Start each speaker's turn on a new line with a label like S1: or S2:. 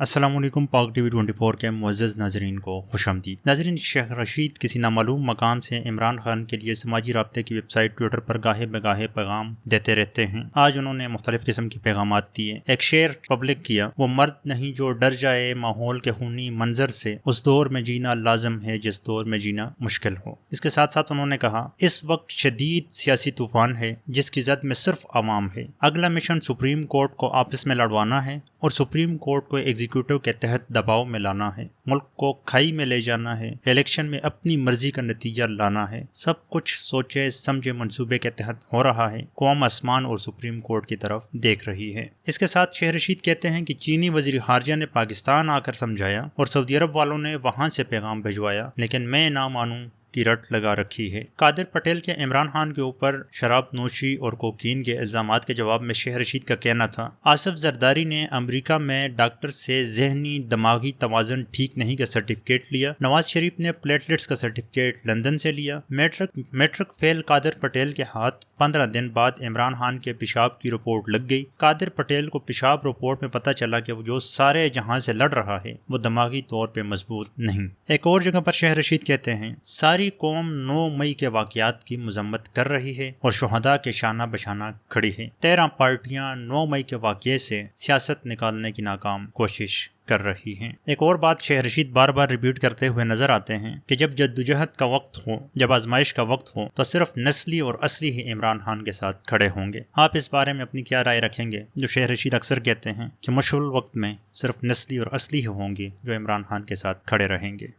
S1: अस्सलाम वालेकुम। पाक टीवी 24 के मुअज़्ज़ज़ नाज़रीन को खुशामदीद। नाज़रीन, शेख रशीद किसी नामालूम मकाम से इमरान खान के लिए समाजी राब्ते की वेबसाइट ट्विटर पर गाहे बगाहे पैगाम देते रहते हैं। आज उन्होंने मुख्तलिफ किस्म के पैगामात दिए। एक शेर पब्लिक किया, वो मर्द नहीं जो डर जाए माहौल के खूनी मंजर से, उस दौर में जीना लाजम है जिस दौर में जीना मुश्किल हो। इसके साथ साथ उन्होंने कहा, इस वक्त शदीद सियासी तूफान है जिसकी जद में सिर्फ अवाम है। अगला मिशन सुप्रीम कोर्ट को आपस में लड़वाना है और सुप्रीम कोर्ट को एग्जीक्यूटिव के तहत दबाव में लाना है। मुल्क को खाई में ले जाना है। इलेक्शन में अपनी मर्जी का नतीजा लाना है। सब कुछ सोचे समझे मंसूबे के तहत हो रहा है। कौम आसमान और सुप्रीम कोर्ट की तरफ देख रही है। इसके साथ शेख रशीद कहते हैं कि चीनी वजीर खारजा ने पाकिस्तान आकर समझाया और सऊदी अरब वालों ने वहां से पैगाम भिजवाया, लेकिन मैं ना मानूं की रट लगा रखी है। कादिर पटेल के इमरान खान के ऊपर शराब नोशी और कोकीन के इल्जामात के जवाब में शेख रशीद का कहना था, आसिफ जरदारी ने अमेरिका में डॉक्टर से जहनी दिमागी तवाज़ुन ठीक नहीं का सर्टिफिकेट लिया। नवाज शरीफ ने प्लेटलेट्स का सर्टिफिकेट लंदन से लिया। मैट्रिक फेल कादिर पटेल के हाथ 15 दिन बाद इमरान खान के पेशाब की रिपोर्ट लग गई। कादिर पटेल को पेशाब रिपोर्ट में पता चला कि वो जो सारे जहां से लड़ रहा है वो दिमागी तौर पे मजबूत नहीं। एक और जगह पर शेख रशीद कहते हैं, सारी कौम 9 मई के वाकयात की मजम्मत कर रही है और शुहदा के शाना बशाना खड़ी है। 13 पार्टियां 9 मई के वाकये से सियासत निकालने की नाकाम कोशिश कर रही हैं। एक और बात शेख रशीद बार बार रिपीट करते हुए नजर आते हैं कि जब जद्दोजहद का वक्त हो, जब आजमाइश का वक्त हो, तो सिर्फ नस्ली और असली ही इमरान खान के साथ खड़े होंगे। आप इस बारे में अपनी क्या राय रखेंगे? जो शेख रशीद अक्सर कहते हैं कि मुश्किल वक्त में सिर्फ नस्ली और असली ही होंगे जो इमरान खान के साथ खड़े रहेंगे।